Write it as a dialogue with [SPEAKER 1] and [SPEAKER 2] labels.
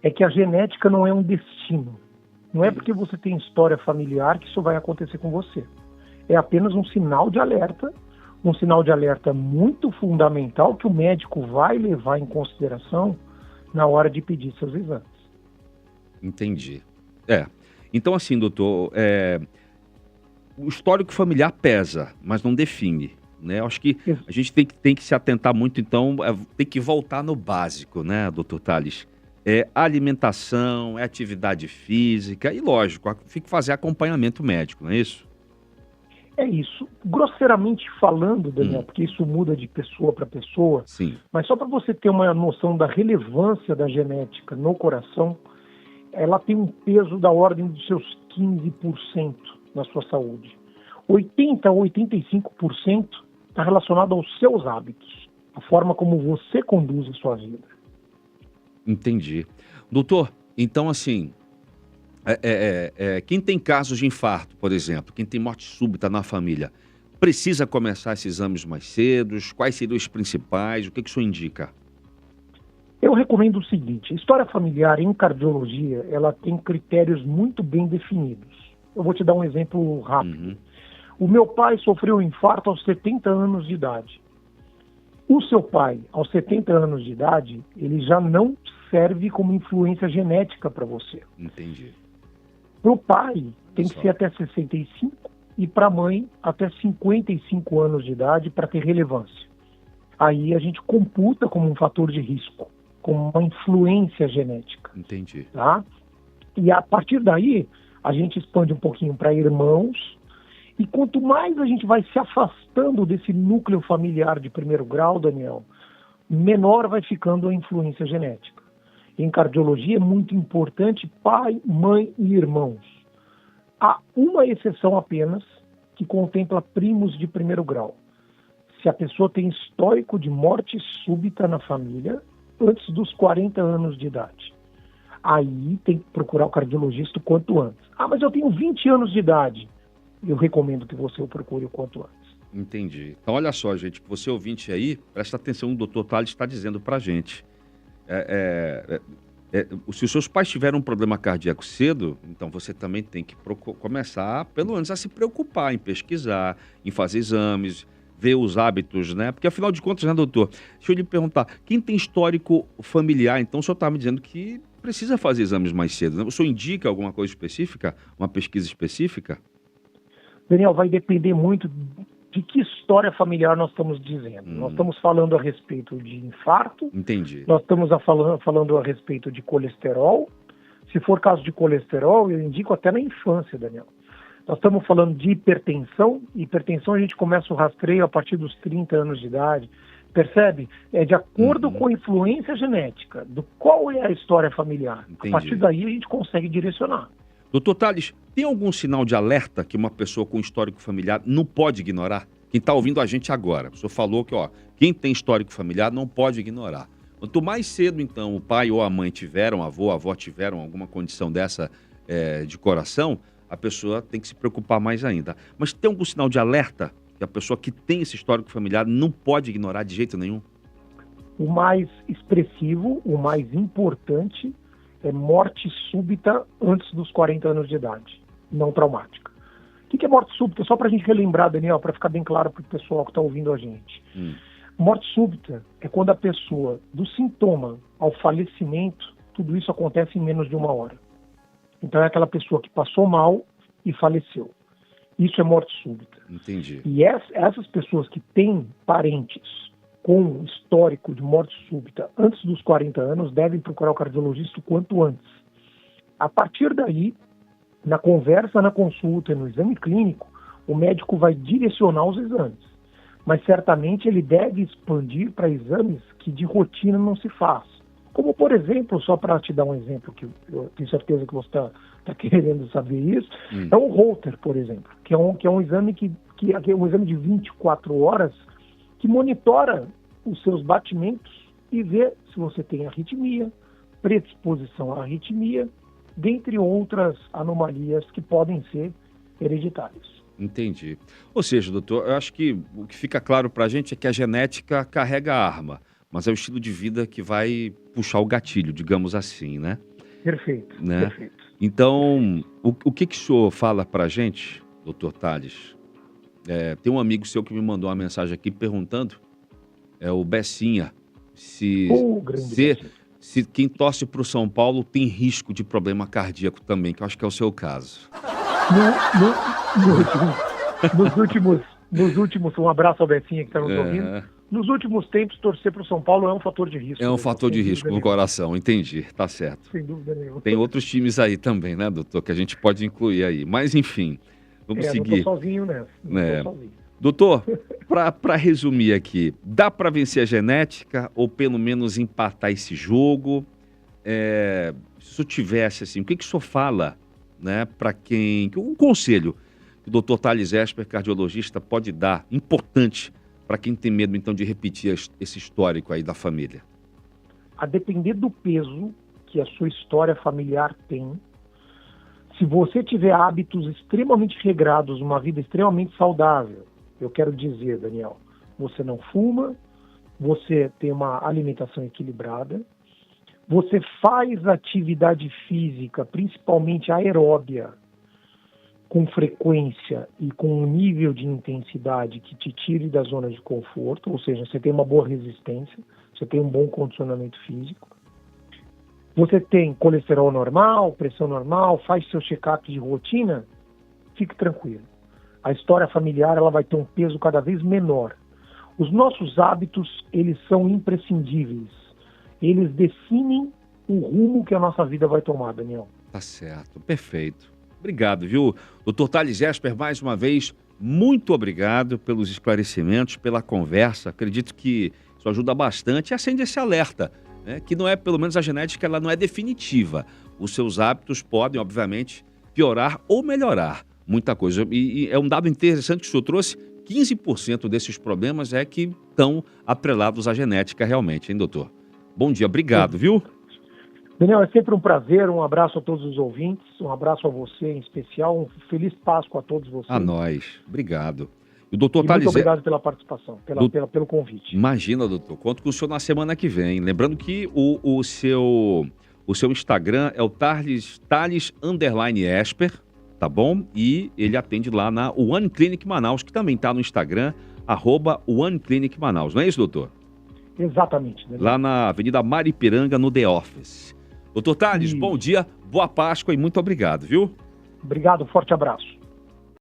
[SPEAKER 1] é que a genética não é um destino. Não é porque você tem história familiar que isso vai acontecer com você. É apenas um sinal de alerta muito fundamental que o médico vai levar em consideração na hora de pedir seus exames.
[SPEAKER 2] Entendi. Então assim, doutor, o histórico familiar pesa, mas não define, né? Eu acho que a gente tem que se atentar muito, então, tem que voltar no básico, né, doutor Tales? Alimentação, atividade física e, lógico, tem que fazer acompanhamento médico, não é isso?
[SPEAKER 1] É isso. Grosseiramente falando, Daniel, porque isso muda de pessoa para pessoa,
[SPEAKER 2] Sim.
[SPEAKER 1] mas só para você ter uma noção da relevância da genética no coração, ela tem um peso da ordem dos seus 15% na sua saúde. 80% a 85% está relacionado aos seus hábitos, a forma como você conduz a sua vida.
[SPEAKER 2] Entendi. Doutor, então assim, quem tem casos de infarto, por exemplo, quem tem morte súbita na família, precisa começar esses exames mais cedo? Quais seriam os principais? O que o senhor indica?
[SPEAKER 1] Eu recomendo o seguinte: a história familiar em cardiologia, ela tem critérios muito bem definidos. Eu vou te dar um exemplo rápido. O meu pai sofreu um infarto aos 70 anos de idade. O seu pai, aos 70 anos de idade, ele já não serve como influência genética para você.
[SPEAKER 2] Entendi.
[SPEAKER 1] Para o pai, tem que ser até 65 e para a mãe, até 55 anos de idade para ter relevância. Aí a gente computa como um fator de risco, como uma influência genética.
[SPEAKER 2] Entendi.
[SPEAKER 1] Tá? E a partir daí, a gente expande um pouquinho para irmãos, e quanto mais a gente vai se afastando desse núcleo familiar de primeiro grau, Daniel, menor vai ficando a influência genética. Em cardiologia é muito importante pai, mãe e irmãos. Há uma exceção apenas que contempla primos de primeiro grau. Se a pessoa tem histórico de morte súbita na família antes dos 40 anos de idade. Aí tem que procurar o cardiologista o quanto antes. Mas eu tenho 20 anos de idade. Eu recomendo que você o procure o quanto antes.
[SPEAKER 2] Entendi. Então, olha só, gente, você ouvinte aí, presta atenção, o doutor Tales está dizendo para a gente. Se os seus pais tiveram um problema cardíaco cedo, então você também tem que começar, pelo menos, a se preocupar em pesquisar, em fazer exames, ver os hábitos, né? Porque, afinal de contas, né, doutor? Deixa eu lhe perguntar, quem tem histórico familiar, então o senhor está me dizendo que precisa fazer exames mais cedo, né? O senhor indica alguma coisa específica, uma pesquisa específica?
[SPEAKER 1] Daniel, vai depender muito de que história familiar nós estamos dizendo. Nós estamos falando a respeito de infarto.
[SPEAKER 2] Entendi.
[SPEAKER 1] Nós estamos falando a respeito de colesterol. Se for caso de colesterol, eu indico até na infância, Daniel. Nós estamos falando de hipertensão. Hipertensão a gente começa o rastreio a partir dos 30 anos de idade. Percebe? É de acordo com a influência genética, do qual é a história familiar.
[SPEAKER 2] Entendi.
[SPEAKER 1] A partir daí a gente consegue direcionar.
[SPEAKER 2] Doutor Tales, tem algum sinal de alerta que uma pessoa com histórico familiar não pode ignorar? Quem está ouvindo a gente agora, o senhor falou que quem tem histórico familiar não pode ignorar. Quanto mais cedo, então, o pai ou a mãe tiveram, a avó tiveram alguma condição dessa de coração, a pessoa tem que se preocupar mais ainda. Mas tem algum sinal de alerta que a pessoa que tem esse histórico familiar não pode ignorar de jeito nenhum?
[SPEAKER 1] O mais expressivo, o mais importante é morte súbita antes dos 40 anos de idade, não traumática. O que é morte súbita? Só para a gente relembrar, Daniel, para ficar bem claro para o pessoal que está ouvindo a gente. Morte súbita é quando a pessoa, do sintoma ao falecimento, tudo isso acontece em menos de 1 hora. Então é aquela pessoa que passou mal e faleceu. Isso é morte súbita.
[SPEAKER 2] Entendi.
[SPEAKER 1] E essas pessoas que têm parentes com histórico de morte súbita antes dos 40 anos devem procurar o cardiologista o quanto antes. A partir daí, na conversa, na consulta e no exame clínico, o médico vai direcionar os exames. Mas certamente ele deve expandir para exames que de rotina não se faz. Como, por exemplo, só para te dar um exemplo, que eu tenho certeza que você está querendo saber isso, é o Holter, por exemplo, que é um exame que é um exame de 24 horas que monitora os seus batimentos e vê se você tem arritmia, predisposição à arritmia, dentre outras anomalias que podem ser hereditárias.
[SPEAKER 2] Entendi. Ou seja, doutor, eu acho que o que fica claro para a gente é que a genética carrega a arma, mas é o estilo de vida que vai puxar o gatilho, digamos assim, né?
[SPEAKER 1] Perfeito,
[SPEAKER 2] né?
[SPEAKER 1] perfeito.
[SPEAKER 2] Então, o que que o senhor fala pra gente, doutor Tales? Tem um amigo seu que me mandou uma mensagem aqui perguntando, o Bessinha,
[SPEAKER 1] Grande
[SPEAKER 2] se,
[SPEAKER 1] Betinho.
[SPEAKER 2] se quem torce pro São Paulo tem risco de problema cardíaco também, que eu acho que é o seu caso.
[SPEAKER 1] Nos últimos, um abraço ao Betinha que está nos ouvindo.
[SPEAKER 2] É,
[SPEAKER 1] Nos últimos tempos, torcer para o São Paulo é um fator de risco.
[SPEAKER 2] é um
[SPEAKER 1] Daniel,
[SPEAKER 2] fator de
[SPEAKER 1] sem
[SPEAKER 2] risco
[SPEAKER 1] dúvida
[SPEAKER 2] no
[SPEAKER 1] nenhuma.
[SPEAKER 2] coração, entendi, tá certo.
[SPEAKER 1] Sem dúvida nenhuma.
[SPEAKER 2] Tem outros times aí também, né, doutor, que a gente pode incluir aí. Mas, enfim, vamos
[SPEAKER 1] Não
[SPEAKER 2] seguir.
[SPEAKER 1] estou sozinho nessa. Não
[SPEAKER 2] É.
[SPEAKER 1] estou sozinho.
[SPEAKER 2] Doutor, para resumir aqui, dá para vencer a genética ou pelo menos empatar esse jogo? Se o senhor tivesse, assim, o que o senhor fala, né, para quem... Um conselho que o doutor Tales Esper, cardiologista, pode dar, importante, para quem tem medo, então, de repetir esse histórico aí da família?
[SPEAKER 1] A depender do peso que a sua história familiar tem, se você tiver hábitos extremamente regrados, uma vida extremamente saudável, eu quero dizer, Daniel, você não fuma, você tem uma alimentação equilibrada, você faz atividade física, principalmente aeróbia, com frequência e com um nível de intensidade que te tire da zona de conforto, ou seja, você tem uma boa resistência, você tem um bom condicionamento físico, você tem colesterol normal, pressão normal, faz seu check-up de rotina, fique tranquilo. A história familiar ela vai ter um peso cada vez menor. Os nossos hábitos, eles são imprescindíveis. Eles definem o rumo que a nossa vida vai tomar, Daniel.
[SPEAKER 2] Tá certo, perfeito. Obrigado, viu? Doutor Tales Esper, mais uma vez, muito obrigado pelos esclarecimentos, pela conversa. Acredito que isso ajuda bastante e acende esse alerta, né? Que não é, pelo menos a genética, ela não é definitiva. Os seus hábitos podem, obviamente, piorar ou melhorar muita coisa. E é um dado interessante que o senhor trouxe, 15% desses problemas é que estão atrelados à genética realmente, hein, doutor? Bom dia, obrigado, viu?
[SPEAKER 1] Daniel, é sempre um prazer, um abraço a todos os ouvintes, um abraço a você em especial, um feliz Páscoa a todos vocês.
[SPEAKER 2] A nós, obrigado. E o doutor
[SPEAKER 1] E
[SPEAKER 2] Tales...
[SPEAKER 1] muito obrigado pela participação, pelo convite.
[SPEAKER 2] Imagina, doutor, conto com o senhor na semana que vem. Lembrando que o seu Instagram é o Tales_Esper, tá bom? E ele atende lá na One Clinic Manaus, que também está no Instagram, @One Clinic Manaus. Não é isso, doutor?
[SPEAKER 1] Exatamente. Daniel.
[SPEAKER 2] Lá na Avenida Maripiranga, no The Office. Doutor Tales,
[SPEAKER 1] E...
[SPEAKER 2] bom dia, boa Páscoa e muito obrigado, viu?
[SPEAKER 1] Obrigado, forte abraço.